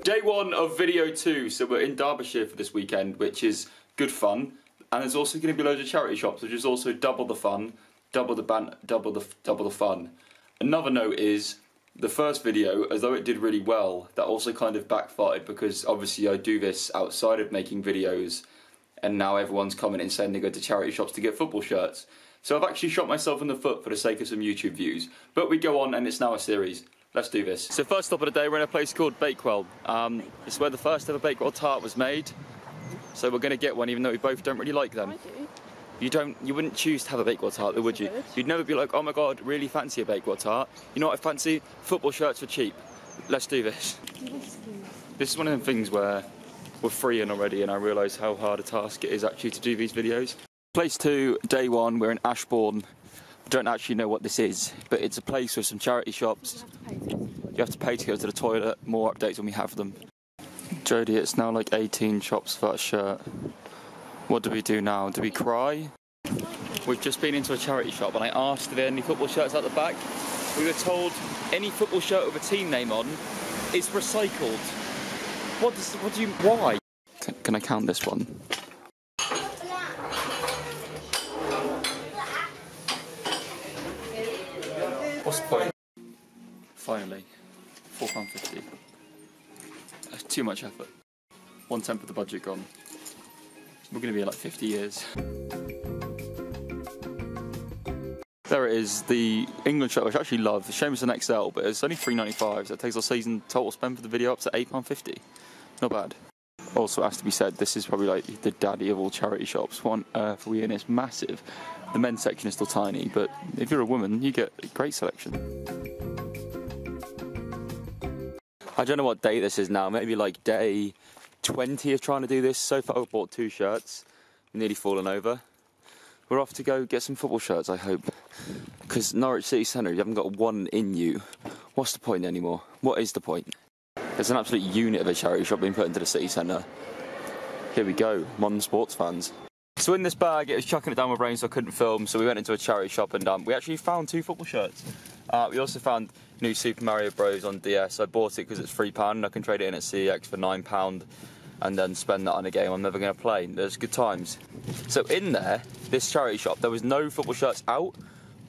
Day one of video 2, so we're in Derbyshire for this weekend, which is good fun, and there's also going to be loads of charity shops, which is also double the fun, double the fun. Another note is, the first video, as though it did really well, that also kind of backfired because obviously I do this outside of making videos, and now everyone's commenting saying they go to charity shops to get football shirts. So I've actually shot myself in the foot for the sake of some YouTube views, but we go on and it's now a series. Let's do this. So first stop of the day, we're in a place called Bakewell. It's where the first ever Bakewell tart was made. So we're going to get one, even though we both don't really like them. I do. You wouldn't choose to have a Bakewell tart, though, would you? You'd never be like, oh my god, really fancy a Bakewell tart. You know what I fancy? Football shirts for cheap. Let's do this. This is one of them things where we're freeing already, and I realise how hard a task it is actually to do these videos. Place 2, day 1, we're in Ashbourne. Don't actually know what this is, but it's a place with some charity shops. You have to pay to go to the toilet. More updates when we have them. Jodie, it's now like 18 shops for that shirt. What do we do now? Do we cry? We've just been into a charity shop and I asked if there are any football shirts at the back. We were told any football shirt with a team name on is recycled. Why? Can I count this one? What's the point? Finally, £4.50. That's too much effort. 1/10 of the budget gone. We're going to be in like 50 years. There it is, the England shirt, which I actually love. The shame it's an XL, but it's only £3.95, so it takes our season total spend for the video up to £8.50. Not bad. Also, has to be said, this is probably like the daddy of all charity shops. What on earth are we in? It's massive. The men's section is still tiny, but if you're a woman, you get a great selection. I don't know what day this is now, maybe like day 20 of trying to do this. So far I've bought 2 shirts, nearly fallen over. We're off to go get some football shirts, I hope. Because Norwich City Centre, you haven't got one in you. What's the point anymore? What is the point? There's an absolute unit of a charity shop being put into the city centre. Here we go, modern sports fans. So in this bag, it was chucking it down with rain so I couldn't film, so we went into a charity shop and we actually found 2 football shirts. We also found new Super Mario Bros on DS. I bought it because it's £3 and I can trade it in at CEX for £9 and then spend that on a game I'm never going to play. There's good times. So in there, this charity shop, there was no football shirts out,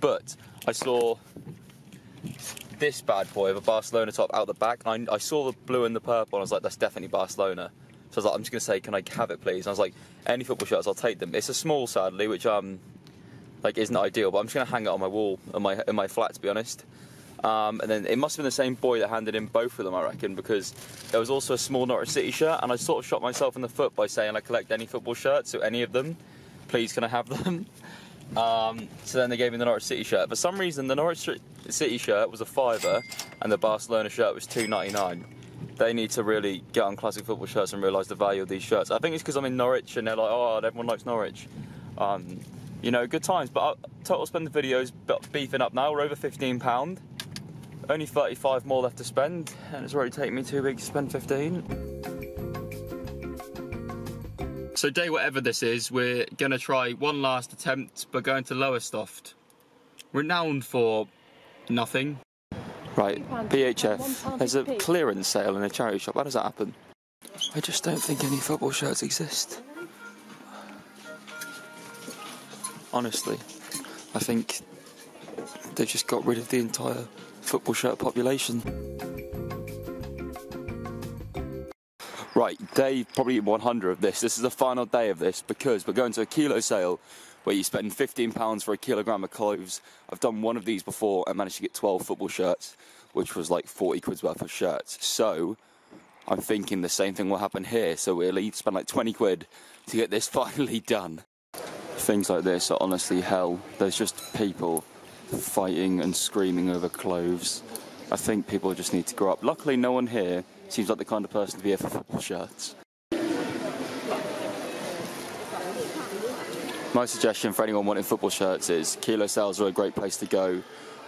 but I saw this bad boy of a Barcelona top out the back. I saw the blue and the purple and I was like, that's definitely Barcelona. So I was like, I'm just going to say, can I have it please? And I was like, any football shirts, I'll take them. It's a small, sadly, which like isn't ideal, but I'm just going to hang it on my wall in my flat, to be honest. And then it must have been the same boy that handed in both of them, I reckon, because there was also a small Norwich City shirt, and I sort of shot myself in the foot by saying I collect any football shirts, so any of them, please can I have them? So then they gave me the Norwich City shirt. For some reason, the Norwich City shirt was a £5, and the Barcelona shirt was £2.99. They need to really get on classic football shirts and realise the value of these shirts. I think it's because I'm in Norwich, and they're like, oh, everyone likes Norwich. You know, good times. But total spend the video's beefing up now. We're over £15. Only 35 more left to spend, and it's already taken me 2 weeks to spend 15. So day whatever this is, we're gonna try one last attempt, but going to Lowestoft. Renowned for nothing. Right, PHF, there's a clearance sale in a charity shop. How does that happen? I just don't think any football shirts exist. Honestly, I think they just got rid of the entire football shirt population. Right, day probably 100 of this. This is the final day of this because we're going to a kilo sale where you spend £15 for a kilogram of clothes. I've done one of these before and managed to get 12 football shirts, which was like 40 quid's worth of shirts. So I'm thinking the same thing will happen here. So we'll each spend like 20 quid to get this finally done. Things like this are honestly hell. There's just people fighting and screaming over clothes. I think people just need to grow up. Luckily no one here seems like the kind of person to be here for football shirts. My suggestion for anyone wanting football shirts is kilo sales are a great place to go,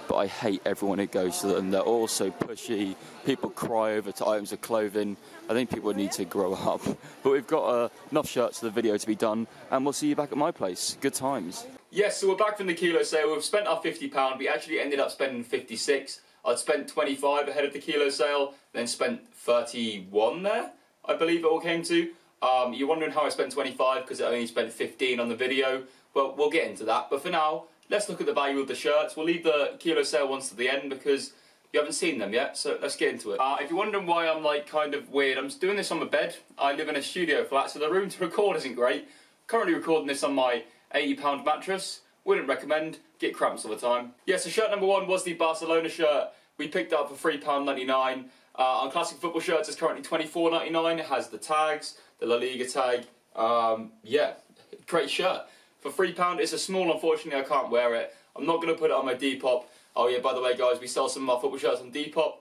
but I hate everyone who goes to them. They're all so pushy. People cry over items of clothing. I think people need to grow up. But we've got enough shirts for the video to be done, and we'll see you back at my place. Good times. Yes, so we're back from the kilo sale. We've spent our £50. We actually ended up spending 56. I'd spent 25 ahead of the kilo sale, then spent 31 there, I believe it all came to. You're wondering how I spent 25 because I only spent 15 on the video. Well, we'll get into that, but for now, let's look at the value of the shirts. We'll leave the kilo sale ones to the end because you haven't seen them yet, so let's get into it. If you're wondering why I'm like kind of weird, I'm just doing this on my bed. I live in a studio flat, so the room to record isn't great. Currently recording this on my £80 mattress. Wouldn't recommend, get cramps all the time. Yeah, so shirt number one was the Barcelona shirt. We picked it up for £3.99. On classic football shirts, it's currently £24.99. It has the tags, the La Liga tag. Yeah, great shirt. For £3, it's a small, unfortunately I can't wear it. I'm not going to put it on my Depop. Oh yeah, by the way guys, we sell some of our football shirts on Depop.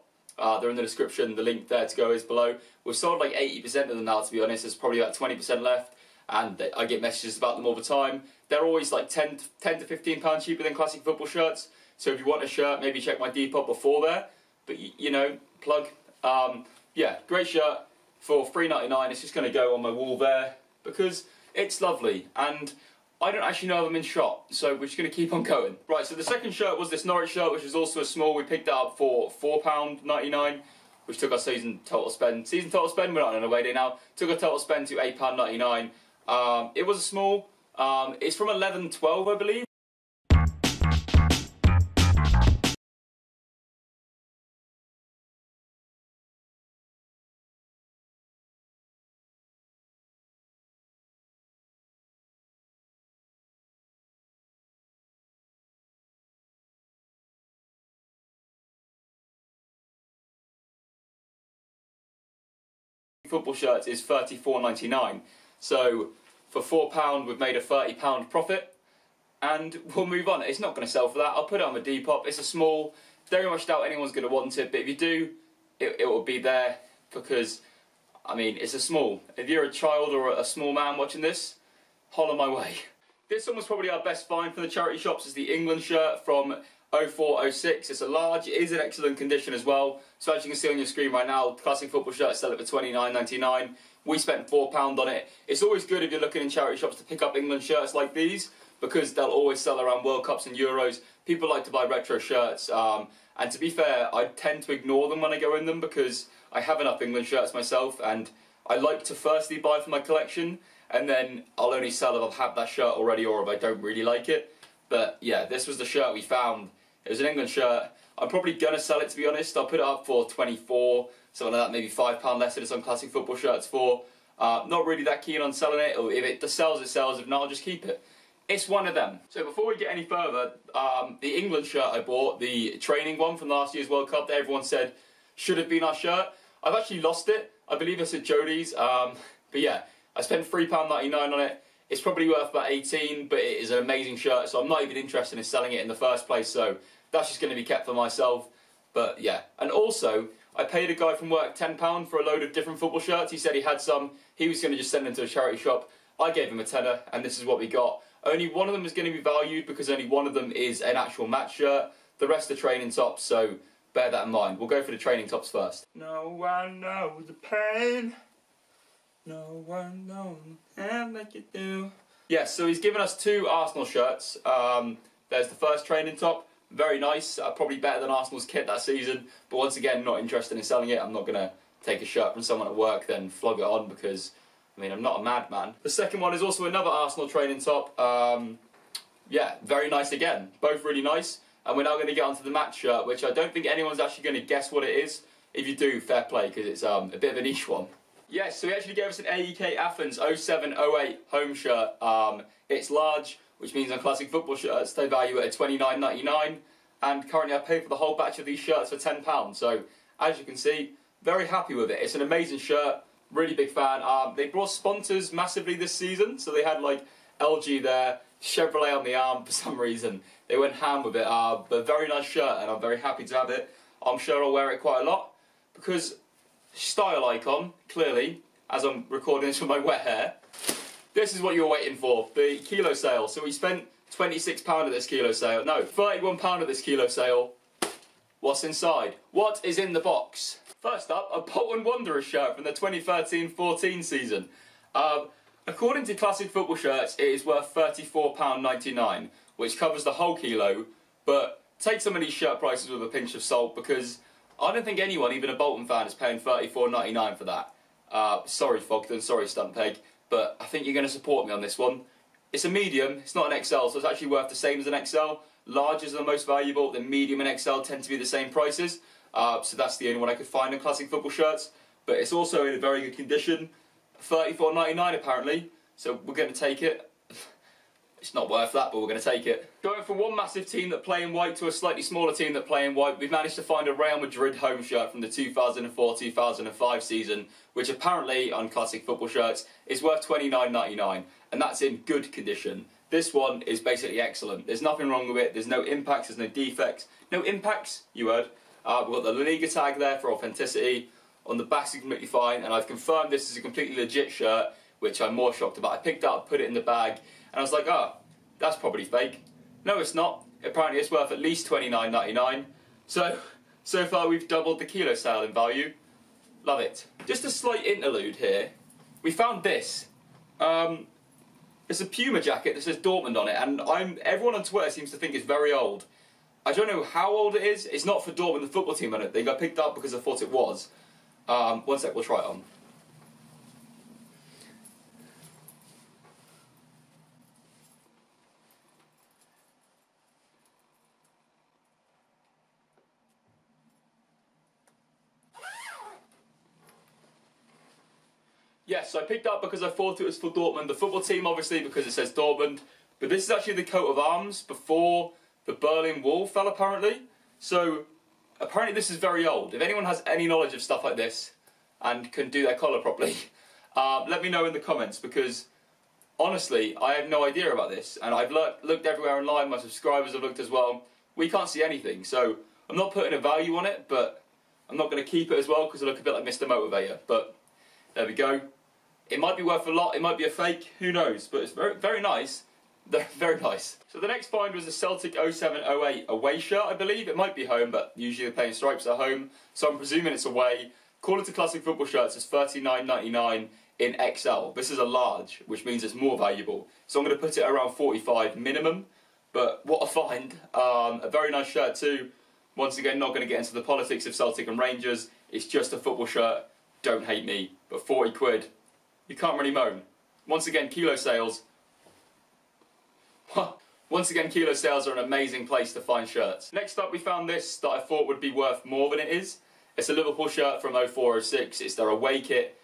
They're in the description, the link there to go is below. We've sold like 80% of them now, to be honest. There's probably about 20% left. And I get messages about them all the time. They're always like 10 to £15 cheaper than classic football shirts. So if you want a shirt, maybe check my Depop before there. But you know, plug. Yeah, great shirt for £3.99. It's just going to go on my wall there because it's lovely. And I don't actually know them in shop, so we're just going to keep on going. Right, so the second shirt was this Norwich shirt, which is also a small. We picked that up for £4.99, which took our season total spend. We're not on a away day now. Took our total spend to £8.99. It was a small. It's from 11/12, I believe. Football shirts is £34.99. So for £4 we've made a £30 profit, and we'll move on. It's not going to sell for that. I'll put it on my Depop. It's a small. Very much doubt anyone's going to want it, but if you do, it will be there because, I mean, it's a small. If you're a child or a small man watching this, holler my way. This one was probably our best find for the charity shops. Is the England shirt from 04-06. It's a large. It is in excellent condition as well. So as you can see on your screen right now, classic football shirts sell it for £29.99. We spent £4 on it. It's always good if you're looking in charity shops to pick up England shirts like these because they'll always sell around World Cups and Euros. People like to buy retro shirts. And to be fair, I tend to ignore them when I go in them because I have enough England shirts myself, and I like to firstly buy for my collection, and then I'll only sell if I've had that shirt already or if I don't really like it. But yeah, this was the shirt we found. It was an England shirt. I'm probably going to sell it, to be honest. I'll put it up for 24, something like that, maybe £5 less than it's on classic football shirts for. Not really that keen on selling it, or if it sells, it sells. If not, I'll just keep it. It's one of them. So before we get any further, the England shirt I bought, the training one from last year's World Cup that everyone said should have been our shirt, I've actually lost it. I believe it's at Jodie's. But yeah, I spent £3.99 on it. It's probably worth about 18, but it is an amazing shirt, so I'm not even interested in selling it in the first place, so that's just going to be kept for myself. But yeah, and also, I paid a guy from work £10 for a load of different football shirts. He said he had some. He was going to just send them to a charity shop. I gave him a tenner, and this is what we got. Only one of them is going to be valued because only one of them is an actual match shirt. The rest are training tops, so bear that in mind. We'll go for the training tops first. No one knows the pain. No one knows how like you do. Yes, so he's given us two Arsenal shirts. There's the first training top. Very nice. Probably better than Arsenal's kit that season. But once again, not interested in selling it. I'm not going to take a shirt from someone at work then flog it on because, I mean, I'm not a madman. The second one is also another Arsenal training top. Yeah, very nice again. Both really nice. And we're now going to get onto the match shirt, which I don't think anyone's actually going to guess what it is. If you do, fair play, because it's a bit of a niche one. Yes, so he actually gave us an AEK Athens 07-08 home shirt. It's large, which means on classic football shirts they value it at £29.99, and currently I pay for the whole batch of these shirts for £10. So, as you can see, very happy with it. It's an amazing shirt, really big fan. They brought sponsors massively this season, so they had like LG there, Chevrolet on the arm for some reason. They went ham with it, but very nice shirt, and I'm very happy to have it. I'm sure I'll wear it quite a lot, because style icon, clearly, as I'm recording this with my wet hair. This is what you were waiting for, the kilo sale. So we spent £26 at this kilo sale. No, £31 at this kilo sale. What's inside? What is in the box? First up, a Bolton Wanderers shirt from the 2013-14 season. According to Classic Football Shirts, it is worth £34.99, which covers the whole kilo, but take some of these shirt prices with a pinch of salt, because I don't think anyone, even a Bolton fan, is paying £34.99 for that. Sorry Fogden, sorry Stuntpeg, but I think you're going to support me on this one. It's a medium, it's not an XL, so it's actually worth the same as an XL. Larges are the most valuable, then medium and XL tend to be the same prices. So that's the only one I could find in classic football shirts. But it's also in a very good condition. £34.99 apparently, so we're going to take it. It's not worth that, but we're going to take it. Going from one massive team that play in white to a slightly smaller team that play in white, we've managed to find a Real Madrid home shirt from the 2004-2005 season, which apparently, on classic football shirts, is worth £29.99, and that's in good condition. This one is basically excellent. There's nothing wrong with it, there's no impacts, there's no defects. No impacts, you heard. We've got the La Liga tag there for authenticity. On the back, it's completely fine, and I've confirmed this is a completely legit shirt, which I'm more shocked about. I picked it up, put it in the bag, and I was like, oh, that's probably fake. No, it's not. Apparently it's worth at least £29.99. So far we've doubled the kilo sale in value. Love it. Just a slight interlude here. We found this. It's a Puma jacket that says Dortmund on it, and everyone on Twitter seems to think it's very old. I don't know how old it is. It's not for Dortmund, the football team, I don't think. I picked it up because I thought it was. One sec, we'll try it on. Yes, I picked it up because I thought it was for Dortmund, the football team, obviously, because it says Dortmund. But this is actually the coat of arms before the Berlin Wall fell, apparently. So, apparently this is very old. If anyone has any knowledge of stuff like this and can do their collar properly, let me know in the comments, because honestly, I have no idea about this. And I've looked everywhere online, my subscribers have looked as well. We can't see anything, so I'm not putting a value on it, but I'm not going to keep it as well, because I look a bit like Mr. Motivator. But there we go. It might be worth a lot, it might be a fake, who knows, but it's very, very nice. Very nice. So the next find was a Celtic 07-08 away shirt, I believe. It might be home, but usually they're playing stripes at home, so I'm presuming it's away. Quality classic football shirts is £39.99 in XL. This is a large, which means it's more valuable. So I'm going to put it around 45 minimum, but what a find. A very nice shirt too. Once again, not going to get into the politics of Celtic and Rangers. It's just a football shirt. Don't hate me, but 40 quid. You can't really moan. Once again, kilo sales. Once again, kilo sales are an amazing place to find shirts. Next up, we found this that I thought would be worth more than it is. It's a Liverpool shirt from 04-06. It's their away kit.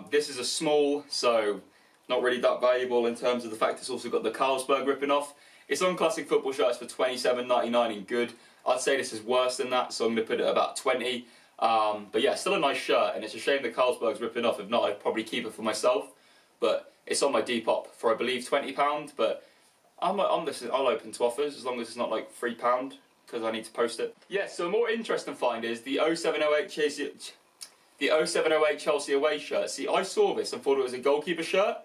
This is a small, so not really that valuable in terms of the fact it's also got the Carlsberg ripping off. It's on classic football shirts for £27.99 in good. I'd say this is worse than that, so I'm going to put it at about 20. But yeah, still a nice shirt, and it's a shame the Carlsberg's ripping off. If not, I'd probably keep it for myself. But it's on my Depop for, I believe, £20. But I'll open to offers as long as it's not like £3, because I need to post it. Yeah, so a more interesting find is the 07-08 Chelsea away shirt. See, I saw this and thought it was a goalkeeper shirt.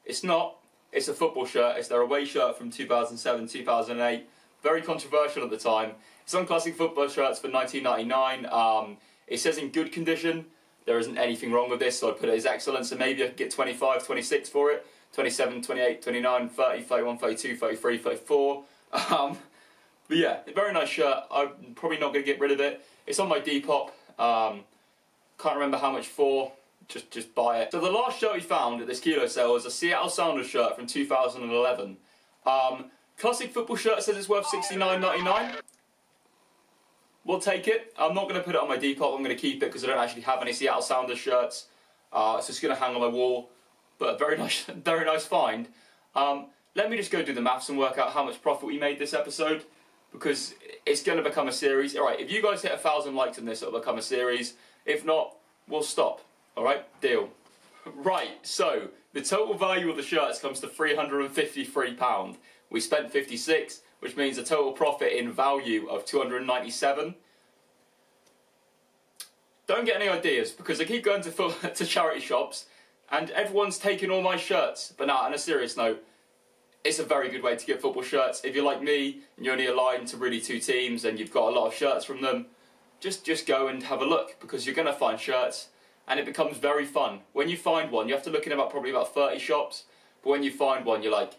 It's not. It's a football shirt. It's their away shirt from 2007-2008. Very controversial at the time. It's on classic football shirts for £19.99. It says in good condition. There isn't anything wrong with this, so I'd put it as excellent. So maybe I could get 25, 26 for it. 27, 28, 29, 30, 31, 32, 33, 34. But yeah, a very nice shirt. I'm probably not going to get rid of it. It's on my Depop. Can't remember how much for. Just buy it. So the last shirt we found at this kilo sale was a Seattle Sounders shirt from 2011. Classic football shirt says it's worth £69.99. We'll take it. I'm not going to put it on my Depop. I'm going to keep it because I don't actually have any Seattle Sounders shirts. It's just going to hang on my wall. But very nice find. Let me just go do the maths and work out how much profit we made this episode, because it's going to become a series. Alright, if you guys hit 1,000 likes on this, it'll become a series. If not, we'll stop. Alright, deal. Right, so the total value of the shirts comes to £353. We spent 56, which means a total profit in value of 297. Don't get any ideas, because I keep going to charity shops and everyone's taking all my shirts. But now, on a serious note, it's a very good way to get football shirts. If you're like me and you're only aligned to really 2 teams and you've got a lot of shirts from them, just go and have a look, because you're going to find shirts and it becomes very fun. When you find one, you have to look in probably about 30 shops, but when you find one, you're like,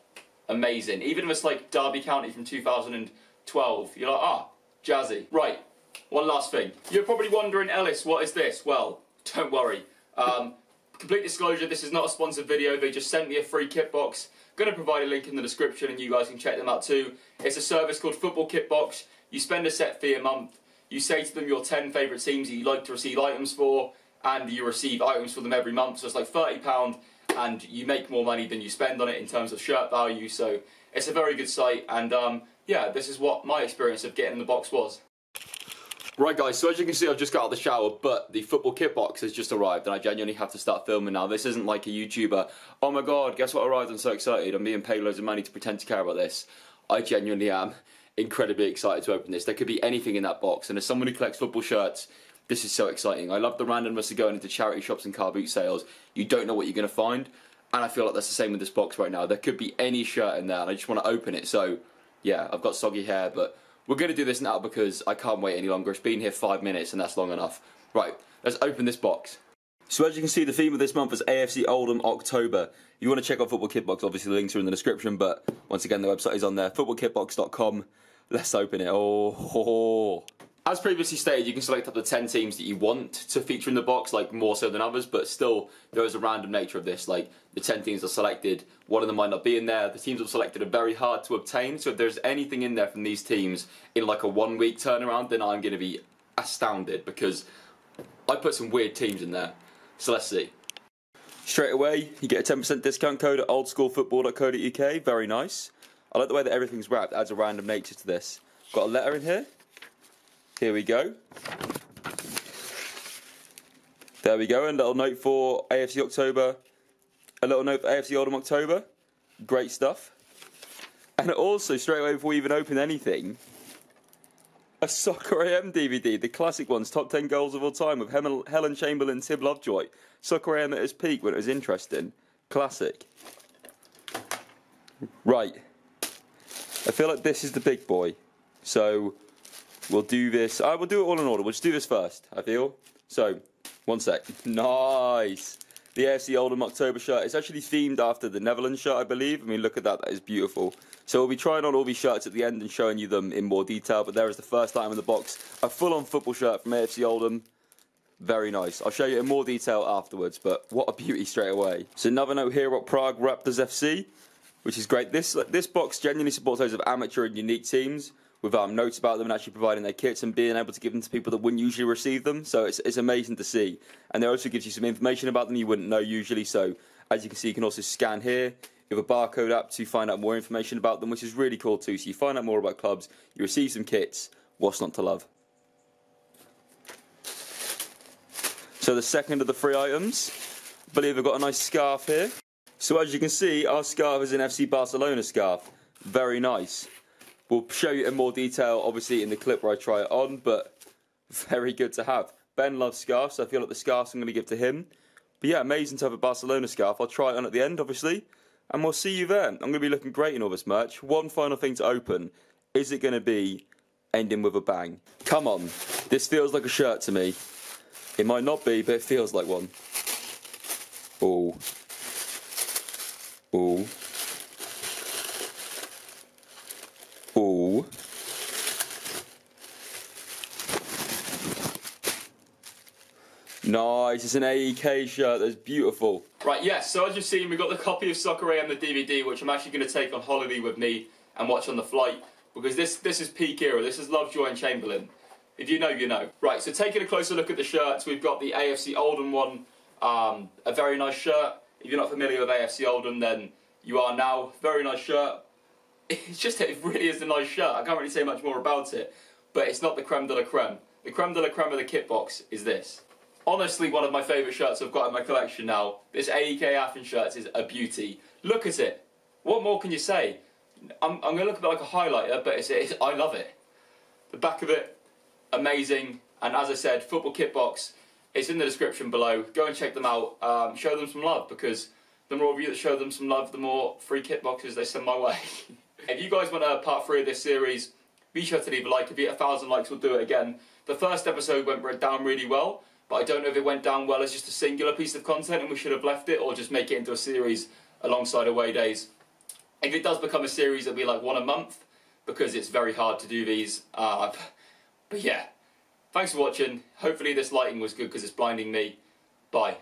amazing. Even if it's like Derby County from 12. You're like, ah, jazzy. Right, one last thing. You're probably wondering, Ellis, what is this? Well, don't worry. Complete disclosure, this is not a sponsored video. They just sent me a free kit box. Going to provide a link in the description and you guys can check them out too. It's a service called Football Kit Box. You spend a set fee a month. You say to them your 10 favourite teams that you like to receive items for, and you receive items for them every month. So it's like £30 and you make more money than you spend on it in terms of shirt value. So it's a very good site, and yeah, this is what my experience of getting in the box was. Right guys, so as you can see I've just got out of the shower, but the football kit box has just arrived and I genuinely have to start filming now. This isn't like a YouTuber, oh my god, guess what arrived, I'm so excited, I'm being paid loads of money to pretend to care about this. I genuinely am incredibly excited to open this. There could be anything in that box, and as someone who collects football shirts, this is so exciting. I love the randomness of going into charity shops and car boot sales. You don't know what you're going to find, and I feel like that's the same with this box right now. There could be any shirt in there and I just want to open it. So yeah, I've got soggy hair, but we're going to do this now because I can't wait any longer. It's been here 5 minutes and that's long enough. Right, let's open this box. So as you can see, the theme of this month is AFC Oldham October. If you want to check out Football Kit Box, obviously the links are in the description, but once again the website is on there, footballkitbox.com. Let's open it. Oh. As previously stated, you can select up to 10 teams that you want to feature in the box, like more so than others, but still there is a random nature of this. Like the 10 teams are selected, one of them might not be in there. The teams I've selected are very hard to obtain, so if there's anything in there from these teams in like a 1 week turnaround, then I'm going to be astounded because I put some weird teams in there. So let's see. Straight away, you get a 10% discount code at oldschoolfootball.co.uk. Very nice. I like the way that everything's wrapped. Adds a random nature to this. Got a letter in here. Here we go. There we go. And a little note for AFC October. A little note for AFC Oldham October. Great stuff. And also, straight away before we even open anything, a Soccer AM DVD, the classic ones, top 10 goals of all time with Helen Chamberlain, Tim Lovejoy. Soccer AM at its peak when it was interesting. Classic. Right. I feel like this is the big boy. So we'll do this. We'll do it all in order. We'll just do this first, I feel. So, one sec. Nice. The AFC Oldham October shirt. It's actually themed after the Netherlands shirt, I believe. I mean, look at that. That is beautiful. So we'll be trying on all these shirts at the end and showing you them in more detail. But there is the first item in the box. A full-on football shirt from AFC Oldham. Very nice. I'll show you in more detail afterwards. But what a beauty straight away. So another note here about Prague Raptors FC, which is great. This box genuinely supports those of amateur and unique teams, with notes about them and actually providing their kits and being able to give them to people that wouldn't usually receive them. So it's amazing to see. And it also gives you some information about them you wouldn't know usually. So as you can see, you can also scan here. You have a barcode app to find out more information about them, which is really cool too. So you find out more about clubs, you receive some kits. What's not to love? So the second of the 3 items, I believe I've got a nice scarf here. So as you can see, our scarf is an FC Barcelona scarf. Very nice. We'll show you in more detail, obviously, in the clip where I try it on, but very good to have. Ben loves scarves, so I feel like the scarves I'm going to give to him. But yeah, amazing to have a Barcelona scarf. I'll try it on at the end, obviously, and we'll see you there. I'm going to be looking great in all this merch. One final thing to open. Is it going to be ending with a bang? Come on. This feels like a shirt to me. It might not be, but it feels like one. Ooh. Ooh. Ooh. Nice, it's an AEK shirt, that's beautiful. Right, yes, so as you've seen, we've got the copy of Soccer AM, the DVD, which I'm actually going to take on holiday with me and watch on the flight, because this is peak era, this is Lovejoy and Chamberlain. If you know, you know. Right, so taking a closer look at the shirts, we've got the AFC Oldham one, a very nice shirt. If you're not familiar with AFC Oldham, then you are now. Very nice shirt. It really is a nice shirt. I can't really say much more about it, but it's not the creme de la creme. The creme de la creme of the kit box is this. Honestly, one of my favourite shirts I've got in my collection now. This AEK Athens shirt is a beauty. Look at it. What more can you say? I'm going to look a bit like a highlighter, but I love it. The back of it, amazing. And as I said, football kit box, it's in the description below. Go and check them out. Show them some love, because the more of you that show them some love, the more free kit boxes they send my way. If you guys want a part 3 of this series, be sure to leave a like. If you get 1,000 likes, we'll do it again. The first episode went down really well, but I don't know if it went down well as just a singular piece of content and we should have left it, or just make it into a series alongside away days. If it does become a series, it'll be like one a month, because it's very hard to do these. But yeah, thanks for watching. Hopefully this lighting was good because it's blinding me. Bye.